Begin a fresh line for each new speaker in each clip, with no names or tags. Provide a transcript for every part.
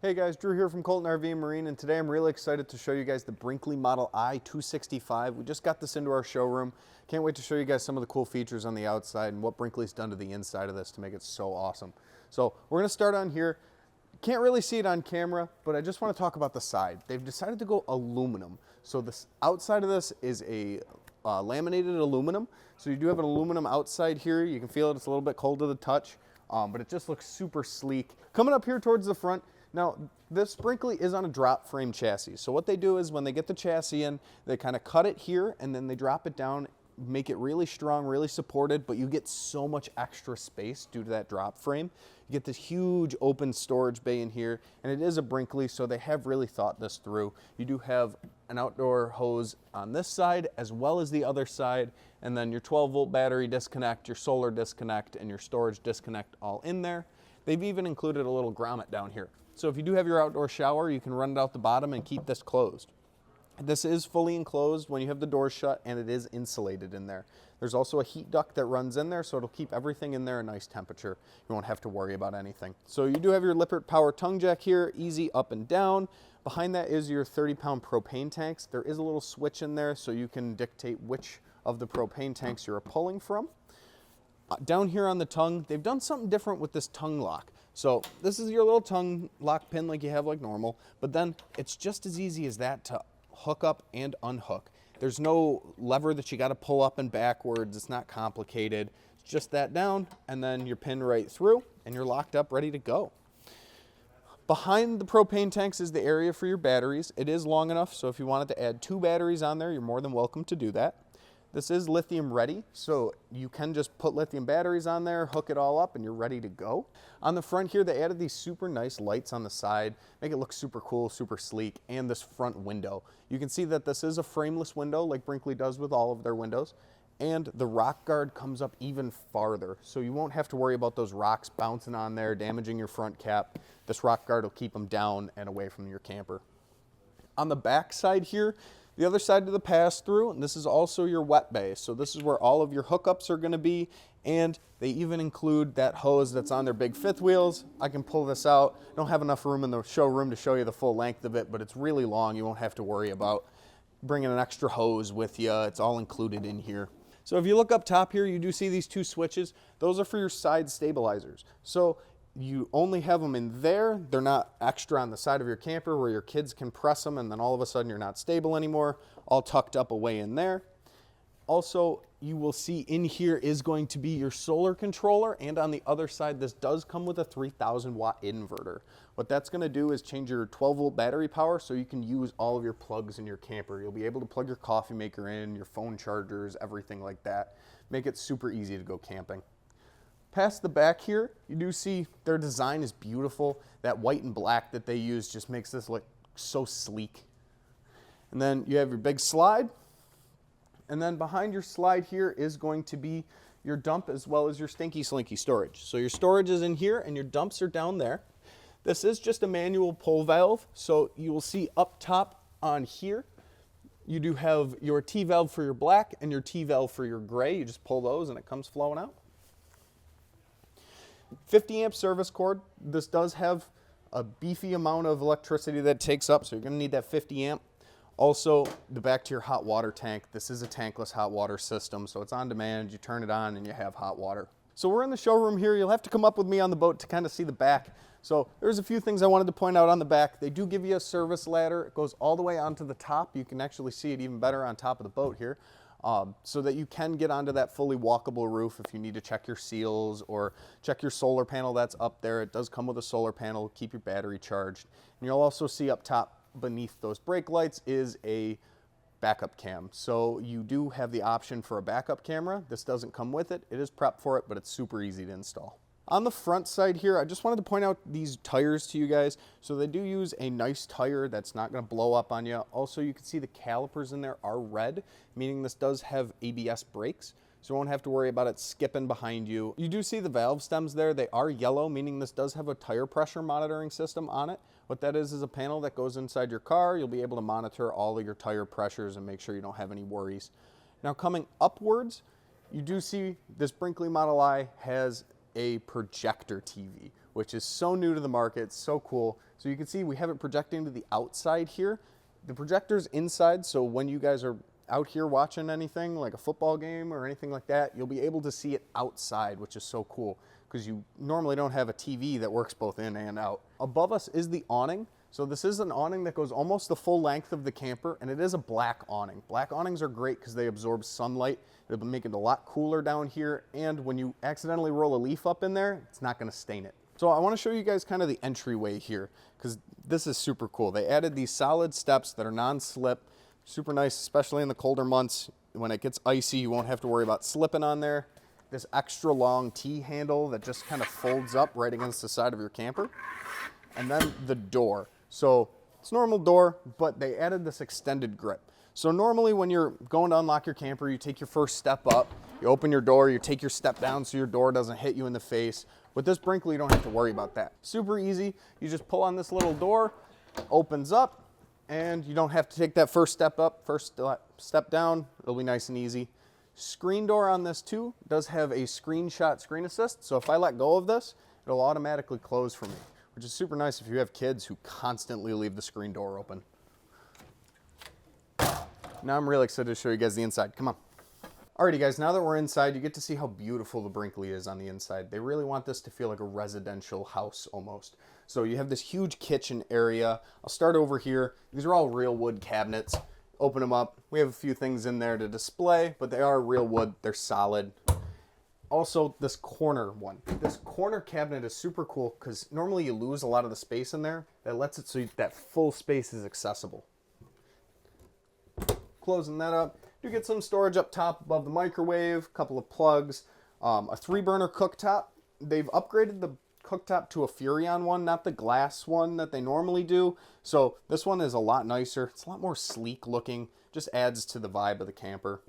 Hey guys, Drew here from Colton RV and Marine, and today I'm really excited to show you guys the Brinkley Model I 265. We just got this into our showroom. Can't wait to show you guys some of the cool features on the outside and what Brinkley's done to the inside of this to make it so awesome. So we're going to start on here. Can't really see it on camera, but I just want to talk about the side. They've decided to go aluminum. So the outside of this is a laminated aluminum. So you do have an aluminum outside here. You can feel it. It's a little bit cold to the touch, but it just looks super sleek. Coming up here towards the front, now, this Brinkley is on a drop frame chassis. So what they do is when they get the chassis in, they kind of cut it here and then they drop it down, make it really strong, really supported, but you get so much extra space due to that drop frame. You get this huge open storage bay in here, and it is a Brinkley, so they have really thought this through. You do have an outdoor hose on this side as well as the other side, and then your 12-volt battery disconnect, your solar disconnect, and your storage disconnect all in there. They've even included a little grommet down here. So if you do have your outdoor shower, you can run it out the bottom and keep this closed. This is fully enclosed when you have the doors shut, and it is insulated in there. There's also a heat duct that runs in there, so it'll keep everything in there a nice temperature. You won't have to worry about anything. So you do have your Lippert power tongue jack here, easy up and down. Behind that is your 30-pound propane tanks. There is a little switch in there so you can dictate which of the propane tanks you're pulling from. Down here on the tongue, they've done something different with this tongue lock. So this is your little tongue lock pin like you have like normal, but then it's just as easy as that to hook up and unhook. There's no lever that you got to pull up and backwards. It's not complicated. It's just that down and then you're pinned right through and you're locked up, ready to go. Behind the propane tanks is the area for your batteries. It is long enough, so if you wanted to add 2 batteries on there, you're more than welcome to do that. This is lithium ready, so you can just put lithium batteries on there, hook it all up, and you're ready to go. On the front here, they added these super nice lights on the side, make it look super cool, super sleek, and this front window. You can see that this is a frameless window like Brinkley does with all of their windows, and the rock guard comes up even farther, so you won't have to worry about those rocks bouncing on there, damaging your front cap. This rock guard will keep them down and away from your camper. On the back side here, the other side of the pass-through, and this is also your wet bay. So this is where all of your hookups are going to be, and they even include that hose that's on their big fifth wheels. I can pull this out. I don't have enough room in the showroom to show you the full length of it, but it's really long. You won't have to worry about bringing an extra hose with you. It's all included in here. So if you look up top here, you do see these 2 switches. Those are for your side stabilizers. So you only have them in there. They're not extra on the side of your camper where your kids can press them and then all of a sudden you're not stable anymore, all tucked up away in there. Also, you will see in here is going to be your solar controller, and on the other side, this does come with a 3,000 watt inverter. What that's going to do is change your 12-volt battery power so you can use all of your plugs in your camper. You'll be able to plug your coffee maker in, your phone chargers, everything like that. Make it super easy to go camping. Past the back here, you do see their design is beautiful. That white and black that they use just makes this look so sleek. And then you have your big slide. And then behind your slide here is going to be your dump as well as your stinky slinky storage. So your storage is in here and your dumps are down there. This is just a manual pull valve. So you will see up top on here, you do have your T-valve for your black and your T-valve for your gray. You just pull those and it comes flowing out. 50 amp service cord. This does have a beefy amount of electricity that it takes up, so you're going to need that 50 amp. Also, the back to your hot water tank. This is a tankless hot water system, so it's on demand. You turn it on and you have hot water. So we're in the showroom here. You'll have to come up with me on the boat to kind of see the back. So there's a few things I wanted to point out on the back. They do give you a service ladder. It goes all the way onto the top. You can actually see it even better on top of the boat here. So that you can get onto that fully walkable roof if you need to check your seals or check your solar panel that's up there. It does come with a solar panel, keep your battery charged. And you'll also see up top beneath those brake lights is a backup cam. So you do have the option for a backup camera. This doesn't come with it. It is prepped for it, but it's super easy to install. On the front side here, I just wanted to point out these tires to you guys. So they do use a nice tire that's not going to blow up on you. Also, you can see the calipers in there are red, meaning this does have ABS brakes. So you won't have to worry about it skipping behind you. You do see the valve stems there. They are yellow, meaning this does have a tire pressure monitoring system on it. What that is a panel that goes inside your car. You'll be able to monitor all of your tire pressures and make sure you don't have any worries. Now coming upwards, you do see this Brinkley Model I has a projector TV, which is so new to the market. It's so cool. So you can see we have it projecting to the outside here. The projector's inside, so when you guys are out here watching anything like a football game or anything like that, you'll be able to see it outside, which is so cool because you normally don't have a TV that works both in and out. Above us is the awning. So this is an awning that goes almost the full length of the camper, and it is a black awning. Black awnings are great because they absorb sunlight. It'll make it a lot cooler down here, and when you accidentally roll a leaf up in there, it's not going to stain it. So I want to show you guys kind of the entryway here because this is super cool. They added these solid steps that are non-slip, super nice, especially in the colder months. When it gets icy, you won't have to worry about slipping on there. This extra long T-handle that just kind of folds up right against the side of your camper. And then the door. So it's a normal door, but they added this extended grip. So normally when you're going to unlock your camper, you take your first step up, you open your door, you take your step down so your door doesn't hit you in the face. With this Brinkley, you don't have to worry about that. Super easy. You just pull on this little door, opens up, and you don't have to take that first step up, first step down. It'll be nice and easy. Screen door on this too does have a screenshot screen assist. So if I let go of this, it'll automatically close for me, which is super nice if you have kids who constantly leave the screen door open. Now I'm really excited to show you guys the inside. Come on. Alrighty guys, now that we're inside, you get to see how beautiful the Brinkley is on the inside. They really want this to feel like a residential house almost. So you have this huge kitchen area. I'll start over here. These are all real wood cabinets. Open them up. We have a few things in there to display, but they are real wood. They're solid. Also, this corner one. This corner cabinet is super cool because normally you lose a lot of the space in there. That lets it so that full space is accessible. Closing that up. You get some storage up top above the microwave, a couple of plugs, a 3-burner cooktop. They've upgraded the cooktop to a Furrion one, not the glass one that they normally do. So this one is a lot nicer. It's a lot more sleek looking. Just adds to the vibe of the camper.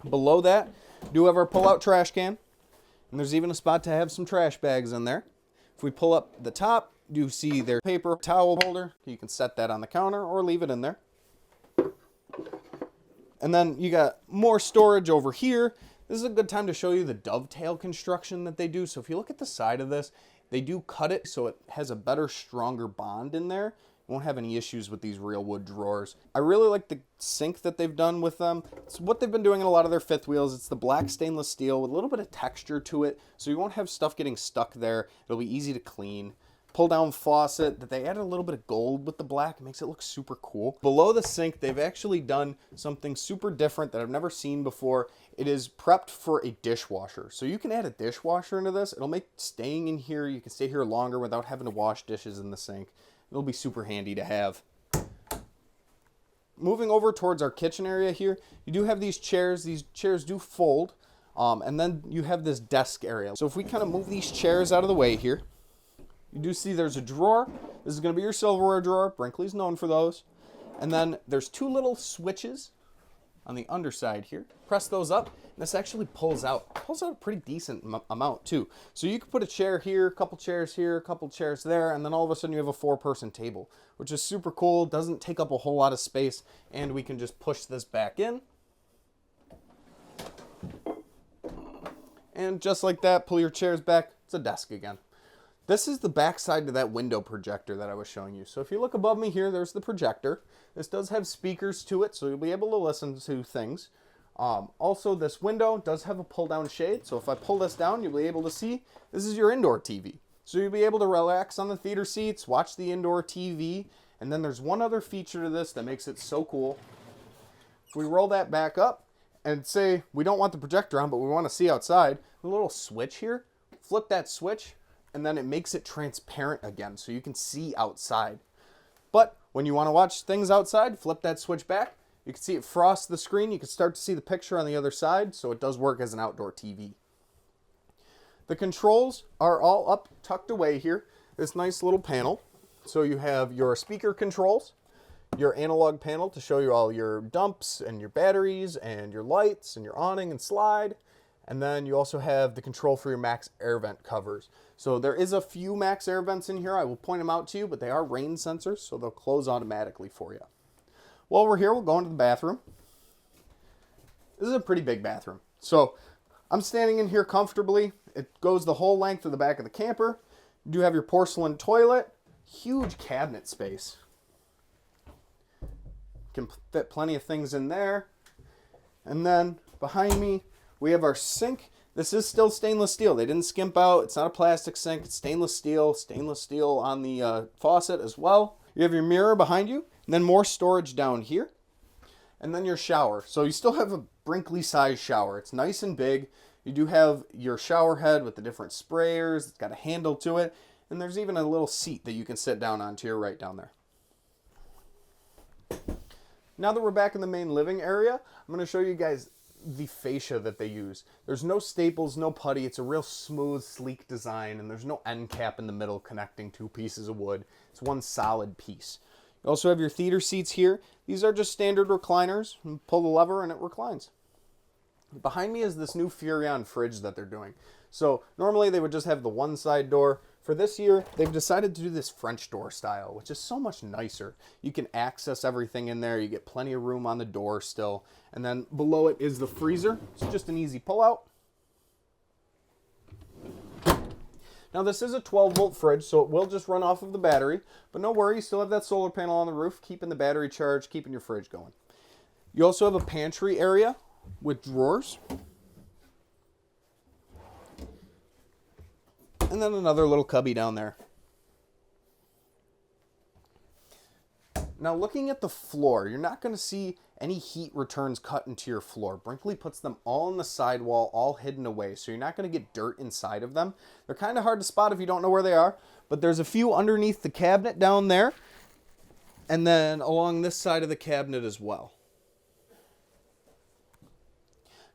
Below that, do have our pull-out trash can. And there's even a spot to have some trash bags in there. If we pull up the top, you see their paper towel holder. You can set that on the counter or leave it in there. And then you got more storage over here. This is a good time to show you the dovetail construction that they do. So if you look at the side of this, they do cut it so it has a better, stronger bond in there. You won't have any issues with these real wood drawers. I really like the sink that they've done with them. It's what they've been doing in a lot of their fifth wheels. It's the black stainless steel with a little bit of texture to it, so you won't have stuff getting stuck there. It'll be easy to clean. Pull down faucet that they added a little bit of gold with the black. It makes it look super cool. Below the sink, they've actually done something super different that I've never seen before. It is prepped for a dishwasher. So you can add a dishwasher into this. It'll make staying in here, you can stay here longer without having to wash dishes in the sink. It'll be super handy to have. Moving over towards our kitchen area here, you do have these chairs. These chairs do fold. And then you have this desk area. So if we kind of move these chairs out of the way here, you do see there's a drawer. This is going to be your silverware drawer. Brinkley's known for those. And then there's 2 little switches on the underside here. Press those up, and this actually pulls out. It pulls out a pretty decent amount too. So you can put a chair here, a couple chairs here, a couple chairs there, and then all of a sudden you have a 4-person table, which is super cool. Doesn't take up a whole lot of space, and we can just push this back in. And just like that, pull your chairs back. It's a desk again. This is the back side to that window projector that I was showing you. So if you look above me here, there's the projector. This does have speakers to it, so you'll be able to listen to things. Also, this window does have a pull-down shade. So if I pull this down, you'll be able to see this is your indoor TV. So you'll be able to relax on the theater seats, watch the indoor TV. And then there's one other feature to this that makes it so cool. If we roll that back up and say we don't want the projector on, but we want to see outside, the little switch here, flip that switch, and then it makes it transparent again so you can see outside. But when you want to watch things outside, flip that switch back. You can see it frost the screen. You can start to see the picture on the other side, so it does work as an outdoor TV. The controls are all up tucked away here. This nice little panel. So you have your speaker controls, your analog panel to show you all your dumps and your batteries and your lights and your awning and slide. And then you also have the control for your max air vent covers. So there is a few max air vents in here. I will point them out to you, but they are rain sensors, so they'll close automatically for you. While we're here, we'll go into the bathroom. This is a pretty big bathroom. So I'm standing in here comfortably. It goes the whole length of the back of the camper. You do have your porcelain toilet, huge cabinet space. Can fit plenty of things in there. And then behind me, we have our sink. This is still stainless steel. They didn't skimp out. It's not a plastic sink. It's stainless steel on the faucet as well. You have your mirror behind you, and then more storage down here. And then your shower. So you still have a Brinkley size shower. It's nice and big. You do have your shower head with the different sprayers. It's got a handle to it. And there's even a little seat that you can sit down on to your right down there. Now that we're back in the main living area, I'm going to show you guys the fascia that they use. There's no staples, no putty. It's a real smooth, sleek design, and there's no end cap in the middle connecting two pieces of wood. It's one solid piece. You also have your theater seats here. These are just standard recliners. You pull the lever and it reclines. Behind me is this new Furrion fridge that they're doing. So normally they would just have the one side door. For this year, they've decided to do this French door style, which is so much nicer. You can access everything in there. You get plenty of room on the door still. And then below it is the freezer. It's just an easy pull out. Now this is a 12-volt fridge, so it will just run off of the battery. But no worry, you still have that solar panel on the roof, keeping the battery charged, keeping your fridge going. You also have a pantry area with drawers. And then another little cubby down there. Now looking at the floor, you're not going to see any heat returns cut into your floor. Brinkley puts them all in the sidewall, all hidden away, so you're not going to get dirt inside of them. They're kind of hard to spot if you don't know where they are, but there's a few underneath the cabinet down there, and then along this side of the cabinet as well.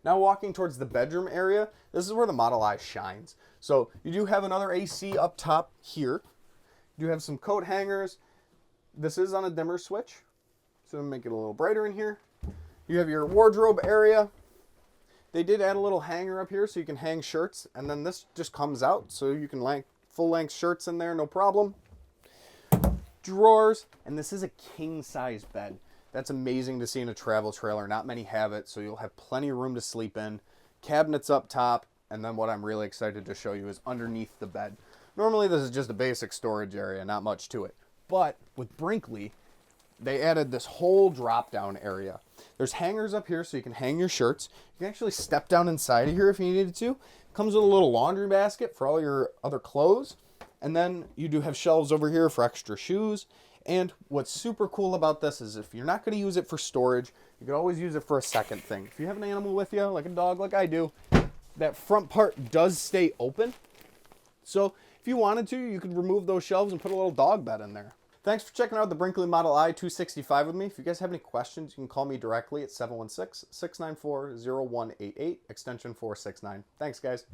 Now walking towards the bedroom area, this is where the Model I shines. So you do have another AC up top here. You do have some coat hangers. This is on a dimmer switch, so make it a little brighter in here. You have your wardrobe area. They did add a little hanger up here so you can hang shirts, and then this just comes out so you can full-length shirts in there, no problem. Drawers, and this is a king-size bed. That's amazing to see in a travel trailer. Not many have it, so you'll have plenty of room to sleep in. Cabinets up top, and then what I'm really excited to show you is underneath the bed. Normally this is just a basic storage area, not much to it. But with Brinkley, they added this whole drop-down area. There's hangers up here so you can hang your shirts. You can actually step down inside of here if you needed to. Comes with a little laundry basket for all your other clothes. And then you do have shelves over here for extra shoes. And what's super cool about this is if you're not going to use it for storage, you can always use it for a second thing. If you have an animal with you, like a dog like I do, that front part does stay open. So if you wanted to, you could remove those shelves and put a little dog bed in there. Thanks for checking out the Brinkley Model I 265 with me. If you guys have any questions, you can call me directly at 716-694-0188, extension 469. Thanks, guys.